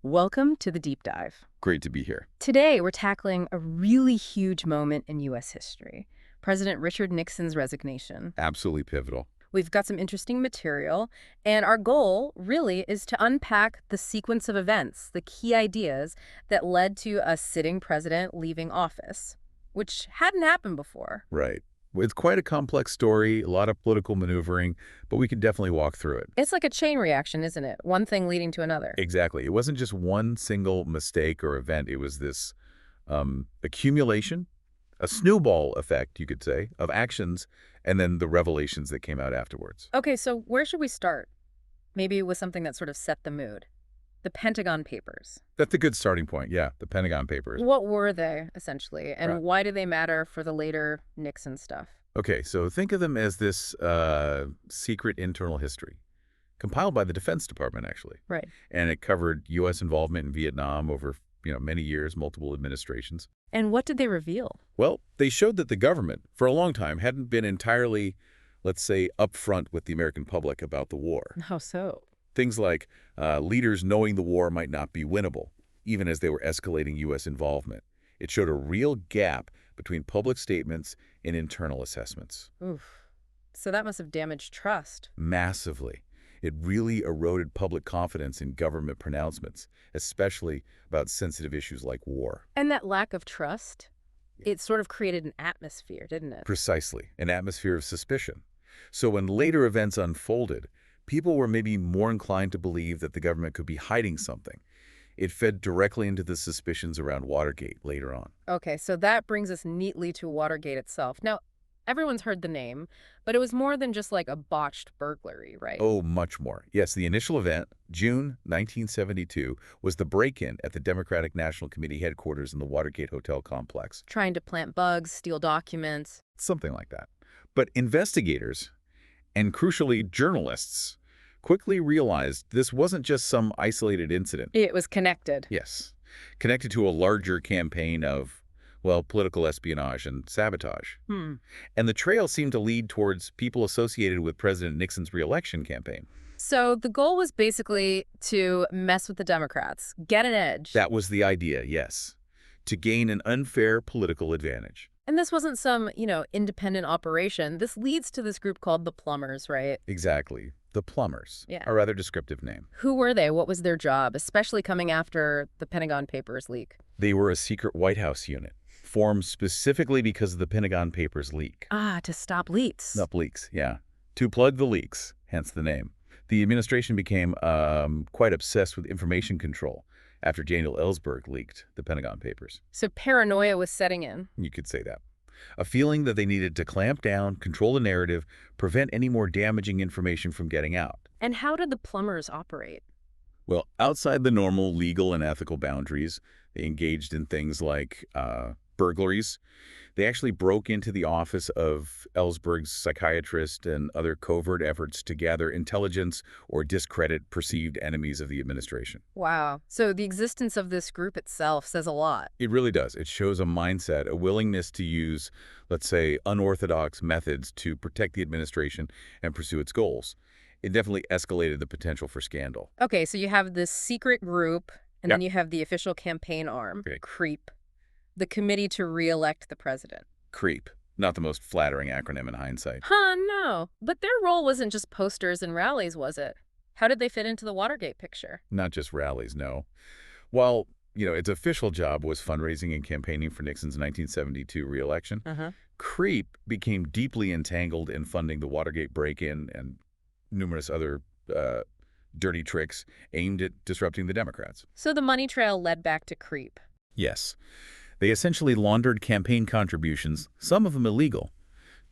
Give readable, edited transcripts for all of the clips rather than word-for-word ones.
Welcome to the Deep Dive. Great to be here. Today, we're tackling a really huge moment in U.S. history, President Richard Nixon's resignation. Absolutely pivotal. We've got some interesting material, and our goal really is to unpack the sequence of events, the key ideas that led to a sitting president leaving office, which hadn't happened before. Right. It's quite a complex story, a lot of political maneuvering, but we can definitely walk through it. It's like a chain reaction, isn't it? One thing leading to another. Exactly. It wasn't just one single mistake or event. It was this accumulation, a snowball effect, you could say, of actions, and then the revelations that came out afterwards. Okay, so where should we start? Maybe with something that sort of set the mood. The Pentagon Papers. That's a good starting point. Yeah, the Pentagon Papers. What were they, essentially, and Right. why do they matter for the later Nixon stuff? Okay, so think of them as this secret internal history, compiled by the Defense Department, actually. Right. And it covered U.S. involvement in Vietnam over, many years, multiple administrations. And what did they reveal? Well, they showed that the government, for a long time, hadn't been entirely, let's say, upfront with the American public about the war. How so? Things like leaders knowing the war might not be winnable, even as they were escalating U.S. involvement. It showed a real gap between public statements and internal assessments. Oof. So that must have damaged trust. Massively. It really eroded public confidence in government pronouncements, especially about sensitive issues like war. And that lack of trust, it sort of created an atmosphere, didn't it? Precisely, an atmosphere of suspicion. So when later events unfolded, people were maybe more inclined to believe that the government could be hiding something. It fed directly into the suspicions around Watergate later on. Okay, so that brings us neatly to Watergate itself. Now, everyone's heard the name, but it was more than just like a botched burglary, right? Oh, much more. Yes, the initial event, June 1972, was the break-in at the Democratic National Committee headquarters in the Watergate Hotel complex. Trying to plant bugs, steal documents. Something like that. But investigators, and crucially journalists, quickly realized this wasn't just some isolated incident. It was connected. Yes, connected to a larger campaign of, well, political espionage and sabotage. Hmm. And the trail seemed to lead towards people associated with President Nixon's re-election campaign. So the goal was basically to mess with the Democrats, get an edge. That was the idea, yes, to gain an unfair political advantage. And this wasn't some, independent operation. This leads to this group called the Plumbers, right? Exactly. The Plumbers, Yeah. a rather descriptive name. Who were they? What was their job, especially coming after the Pentagon Papers leak? They were a secret White House unit, formed specifically because of the Pentagon Papers leak. Ah, to stop leaks. Up leaks, yeah. To plug the leaks, hence the name. The administration became quite obsessed with information control after Daniel Ellsberg leaked the Pentagon Papers. So paranoia was setting in. You could say that. A feeling that they needed to clamp down, control the narrative, prevent any more damaging information from getting out. And how did the Plumbers operate? Well, outside the normal legal and ethical boundaries, they engaged in things like burglaries. They actually broke into the office of Ellsberg's psychiatrist and other covert efforts to gather intelligence or discredit perceived enemies of the administration. Wow. So the existence of this group itself says a lot. It really does. It shows a mindset, a willingness to use, let's say, unorthodox methods to protect the administration and pursue its goals. It definitely escalated the potential for scandal. Okay, so you have this secret group, and Yeah. then you have the official campaign arm, Okay. CREEP, the Committee to Re-elect the President. CREEP, not the most flattering acronym in hindsight. Huh, no. But their role wasn't just posters and rallies, was it? How did they fit into the Watergate picture? Not just rallies, no. While, its official job was fundraising and campaigning for Nixon's 1972 re-election, Uh-huh. CREEP became deeply entangled in funding the Watergate break-in and numerous other dirty tricks aimed at disrupting the Democrats. So the money trail led back to CREEP. Yes. They essentially laundered campaign contributions, some of them illegal,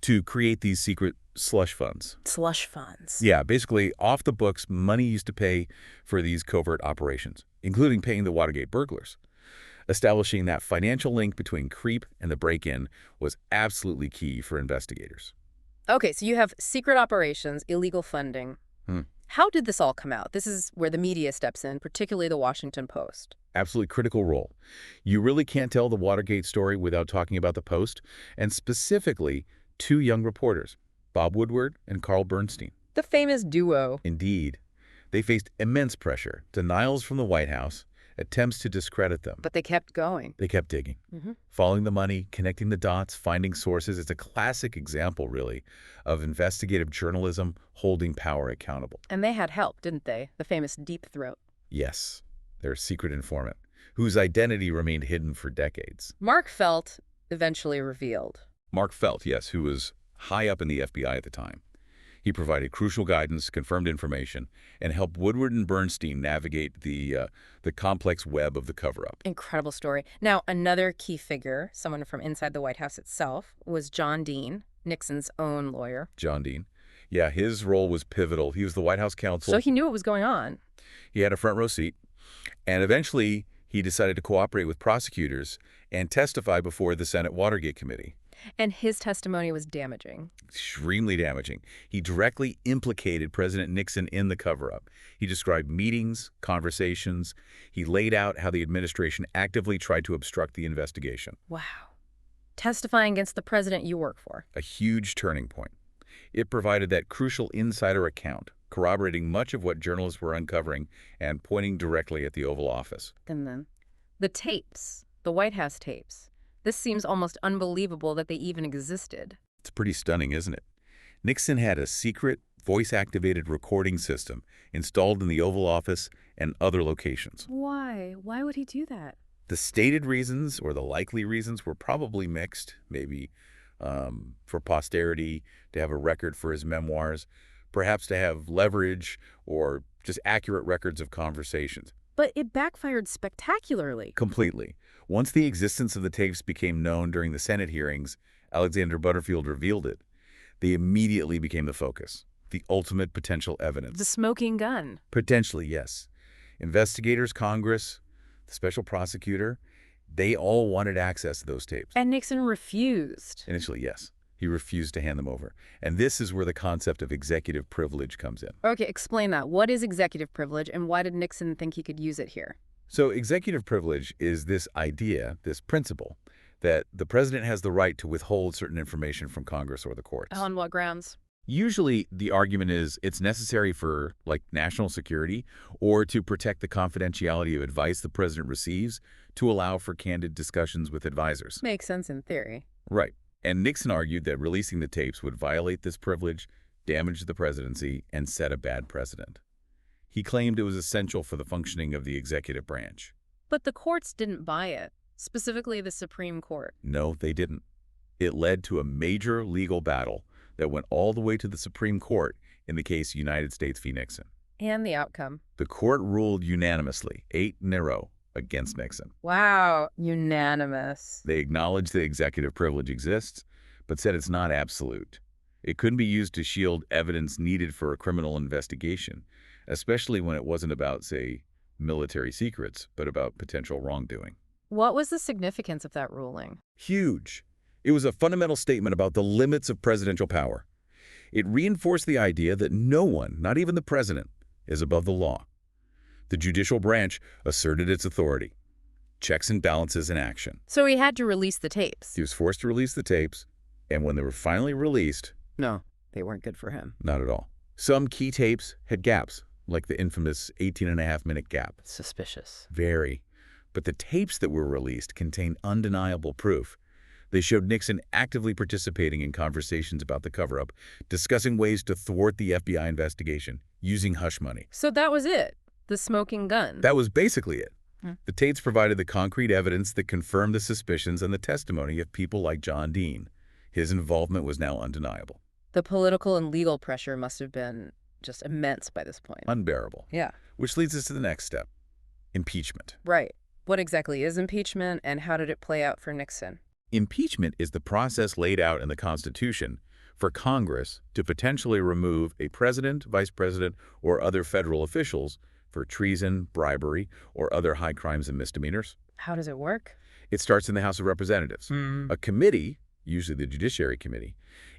to create these secret slush funds. Slush funds. Yeah, basically off the books money used to pay for these covert operations, including paying the Watergate burglars. Establishing that financial link between CREEP and the break-in was absolutely key for investigators. Okay, so you have secret operations, illegal funding. Hmm. How did this all come out? This is where the media steps in, particularly the Washington Post. Absolutely critical role. You really can't tell the Watergate story without talking about the Post, and specifically two young reporters, Bob Woodward and Carl Bernstein. The famous duo. Indeed. They faced immense pressure, denials from the White House, attempts to discredit them. But they kept going. They kept digging, Hmm. following the money, connecting the dots, finding sources. It's a classic example, really, of investigative journalism holding power accountable. And they had help, didn't they? The famous Deep Throat. Yes, their secret informant, whose identity remained hidden for decades. Mark Felt eventually revealed. Mark Felt, yes, who was high up in the FBI at the time. He provided crucial guidance, confirmed information, and helped Woodward and Bernstein navigate the complex web of the cover-up. Incredible story. Now, another key figure, someone from inside the White House itself, was John Dean, Nixon's own lawyer. John Dean. Yeah, his role was pivotal. He was the White House counsel. So he knew what was going on. He had a front row seat. And eventually, he decided to cooperate with prosecutors and testify before the Senate Watergate Committee. And his testimony was damaging. Extremely damaging. He directly implicated President Nixon in the cover-up. He described meetings, conversations. He laid out how the administration actively tried to obstruct the investigation. Wow. Testifying against the president you work for. A huge turning point. It provided that crucial insider account, corroborating much of what journalists were uncovering and pointing directly at the Oval Office. And then the tapes, the White House tapes. This seems almost unbelievable that they even existed. It's pretty stunning, isn't it? Nixon had a secret, voice-activated recording system installed in the Oval Office and other locations. Why? Why would he do that? The stated reasons, or the likely reasons, were probably mixed, maybe for posterity, to have a record for his memoirs, perhaps to have leverage or just accurate records of conversations. But it backfired spectacularly. Completely. Once the existence of the tapes became known during the Senate hearings, Alexander Butterfield revealed it. They immediately became the focus, the ultimate potential evidence. The smoking gun. Potentially, yes. Investigators, Congress, the special prosecutor, they all wanted access to those tapes. And Nixon refused. Initially, yes. He refused to hand them over. And this is where the concept of executive privilege comes in. Okay, explain that. What is executive privilege, and why did Nixon think he could use it here? So executive privilege is this idea, this principle, that the president has the right to withhold certain information from Congress or the courts. On what grounds? Usually the argument is it's necessary for, like, national security or to protect the confidentiality of advice the president receives to allow for candid discussions with advisors. Makes sense in theory. Right. And Nixon argued that releasing the tapes would violate this privilege, damage the presidency, and set a bad precedent. He claimed it was essential for the functioning of the executive branch. But the courts didn't buy it, specifically the Supreme Court. No, they didn't. It led to a major legal battle that went all the way to the Supreme Court in the case United States v. Nixon. And the outcome. The court ruled unanimously, 8-0, against Nixon. Wow, unanimous. They acknowledged that executive privilege exists, but said it's not absolute. It couldn't be used to shield evidence needed for a criminal investigation, especially when it wasn't about, say, military secrets, but about potential wrongdoing. What was the significance of that ruling? Huge. It was a fundamental statement about the limits of presidential power. It reinforced the idea that no one, not even the president, is above the law. The judicial branch asserted its authority. Checks and balances in action. So he had to release the tapes. He was forced to release the tapes, and when they were finally released, No, they weren't good for him. not at all. Some key tapes had gaps, like the infamous 18.5-minute gap. Suspicious. Very. But the tapes that were released contained undeniable proof. They showed Nixon actively participating in conversations about the cover-up, discussing ways to thwart the FBI investigation, using hush money. So that was it? The smoking gun? That was basically it. Hmm. The tapes provided the concrete evidence that confirmed the suspicions and the testimony of people like John Dean. His involvement was now undeniable. The political and legal pressure must have been just immense by this point. Unbearable. Yeah. Which leads us to the next step, impeachment. Right. What exactly is impeachment, and how did it play out for Nixon? Impeachment is the process laid out in the Constitution for Congress to potentially remove a president, vice president, or other federal officials for treason, bribery, or other high crimes and misdemeanors. How does it work? It starts in the House of Representatives. A committee, usually the Judiciary Committee,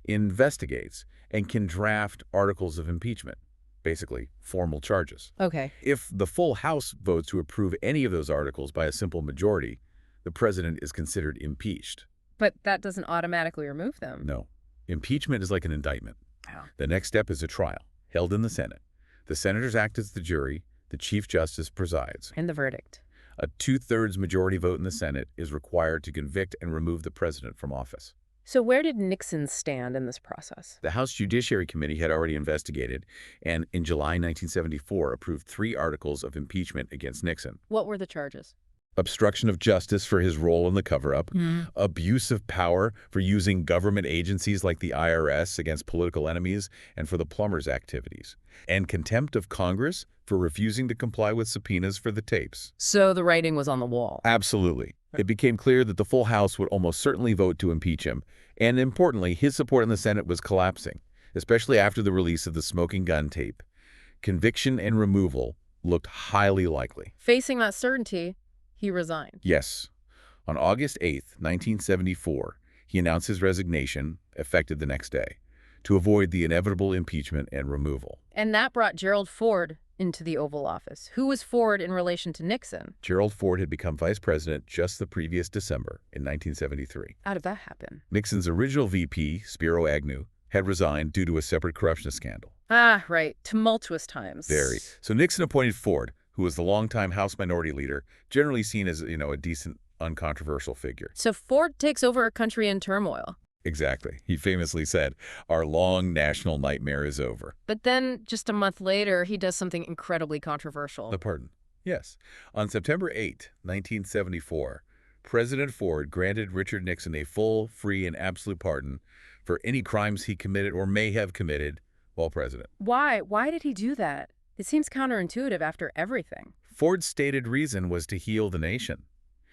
investigates and can draft articles of impeachment, basically formal charges. Okay. If the full House votes to approve any of those articles by a simple majority, the president is considered impeached. But that doesn't automatically remove them. No. Impeachment is like an indictment. Oh. The next step is a trial, held in the Senate. The senators act as the jury. The Chief Justice presides. And the verdict? A two-thirds majority vote in the Senate is required to convict and remove the president from office. So where did Nixon stand in this process? The House Judiciary Committee had already investigated and, in July 1974, approved 3 articles of impeachment against Nixon. What were the charges? Obstruction of justice for his role in the cover-up, abuse of power for using government agencies like the IRS against political enemies and for the Plumbers' activities, and contempt of Congress for refusing to comply with subpoenas for the tapes. So the writing was on the wall. Absolutely. It became clear that the full House would almost certainly vote to impeach him, and importantly, his support in the Senate was collapsing, especially after the release of the smoking gun tape. Conviction and removal looked highly likely. Facing that certainty, he resigned. Yes. On August 8, 1974, he announced his resignation, effective the next day, to avoid the inevitable impeachment and removal. And that brought Gerald Ford into the Oval Office. Who was Ford in relation to Nixon? Gerald Ford had become vice president just the previous December in 1973. How did that happen? Nixon's original VP, Spiro Agnew, had resigned due to a separate corruption scandal. Ah, right. Tumultuous times. Very. So Nixon appointed Ford, who was the longtime House Minority Leader, generally seen as, a decent, uncontroversial figure. So Ford takes over a country in turmoil. Exactly. He famously said, "Our long national nightmare is over." But then, just a month later, he does something incredibly controversial. The pardon. Yes. On September 8, 1974, President Ford granted Richard Nixon a full, free, and absolute pardon for any crimes he committed or may have committed while president. Why? Why did he do that? It seems counterintuitive after everything. Ford's stated reason was to heal the nation.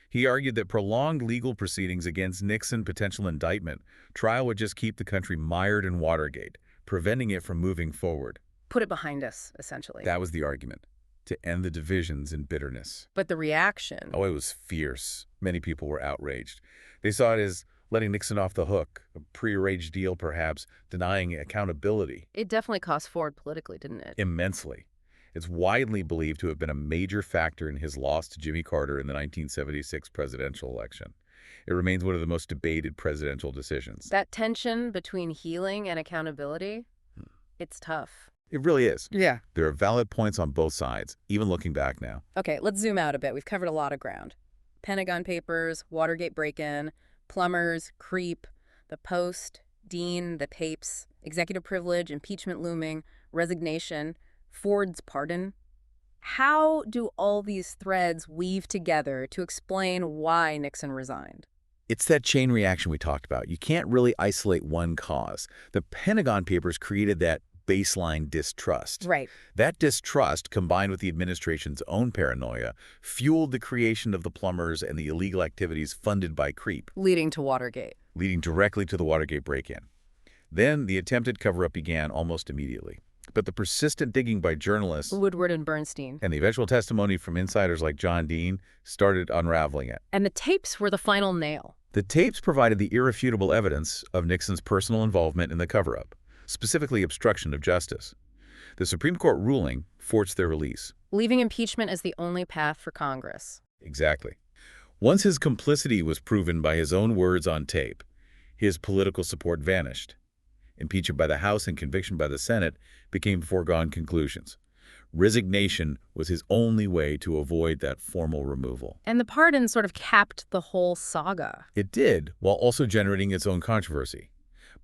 He argued that prolonged legal proceedings against Nixon's potential indictment trial would just keep the country mired in Watergate, preventing it from moving forward. Put it behind us, essentially. That was the argument, to end the divisions and bitterness. But the reaction... Oh, it was fierce. Many people were outraged. They saw it as letting Nixon off the hook, a prearranged deal perhaps, denying accountability. It definitely cost Ford politically, didn't it? Immensely. It's widely believed to have been a major factor in his loss to Jimmy Carter in the 1976 presidential election. It remains one of the most debated presidential decisions. That tension between healing and accountability, it's tough. It really is. Yeah. There are valid points on both sides, even looking back now. Okay, let's zoom out a bit. We've covered a lot of ground. Pentagon Papers, Watergate break-in, Plumbers, creep, the Post, Dean, the tapes, executive privilege, impeachment looming, resignation, Ford's pardon. How do all these threads weave together to explain why Nixon resigned? It's that chain reaction we talked about. You can't really isolate one cause. The Pentagon Papers created that baseline distrust. Right. That distrust, combined with the administration's own paranoia, fueled the creation of the Plumbers and the illegal activities funded by creep, Leading to Watergate. leading directly to the Watergate break-in. Then the attempted cover-up began almost immediately. But the persistent digging by journalists Woodward and Bernstein. and the eventual testimony from insiders like John Dean started unraveling it. And the tapes were the final nail. The tapes provided the irrefutable evidence of Nixon's personal involvement in the cover-up, specifically obstruction of justice. The Supreme Court ruling forced their release. Leaving impeachment as the only path for Congress. Exactly. Once his complicity was proven by his own words on tape, his political support vanished. Impeachment by the House and conviction by the Senate became foregone conclusions. Resignation was his only way to avoid that formal removal. And the pardon sort of capped the whole saga. It did, while also generating its own controversy.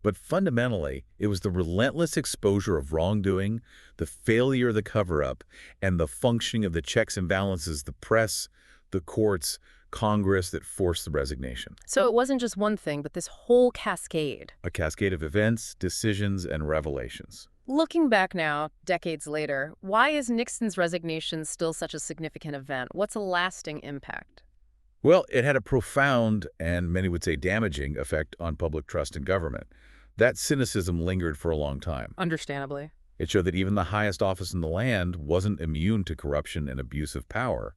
But fundamentally, it was the relentless exposure of wrongdoing, the failure of the cover-up, and the functioning of the checks and balances, the press, the courts, Congress, that forced the resignation. So it wasn't just one thing, but this whole cascade. A cascade of events, decisions, and revelations. Looking back now, decades later, why is Nixon's resignation still such a significant event? What's a lasting impact? Well, it had a profound, and many would say damaging, effect on public trust in government. That cynicism lingered for a long time. Understandably. It showed that even the highest office in the land wasn't immune to corruption and abuse of power.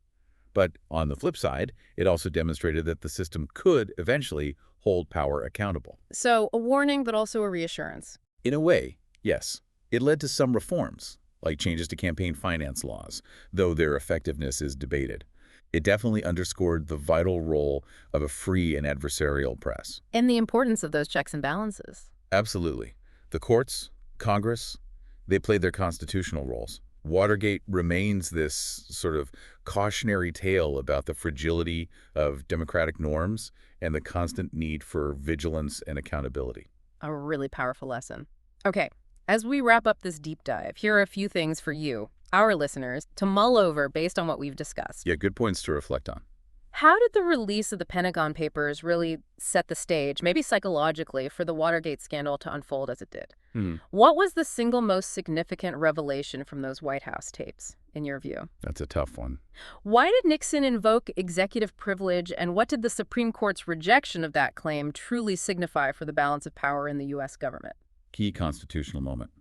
But on the flip side, it also demonstrated that the system could eventually hold power accountable. So a warning, but also a reassurance. In a way, yes. It led to some reforms, like changes to campaign finance laws, though their effectiveness is debated. It definitely underscored the vital role of a free and adversarial press. And the importance of those checks and balances. Absolutely. The courts, Congress, they played their constitutional roles. Watergate remains this sort of cautionary tale about the fragility of democratic norms and the constant need for vigilance and accountability. A really powerful lesson. Okay, as we wrap up this deep dive, here are a few things for you, our listeners, to mull over based on what we've discussed. Yeah, good points to reflect on. How did the release of the Pentagon Papers really set the stage, maybe psychologically, for the Watergate scandal to unfold as it did? Hmm, What was the single most significant revelation from those White House tapes, in your view? that's a tough one. Why did Nixon invoke executive privilege, and what did the Supreme Court's rejection of that claim truly signify for the balance of power in the U.S. government? Key constitutional moment.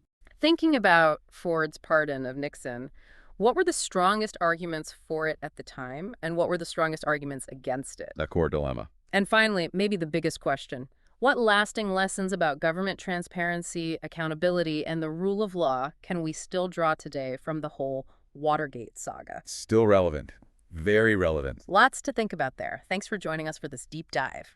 Thinking about Ford's pardon of Nixon, what were the strongest arguments for it at the time, and what were the strongest arguments against it? That core dilemma. And finally, maybe the biggest question, what lasting lessons about government transparency, accountability, and the rule of law can we still draw today from the whole Watergate saga? Still relevant. Very relevant. Lots to think about there. Thanks for joining us for this deep dive.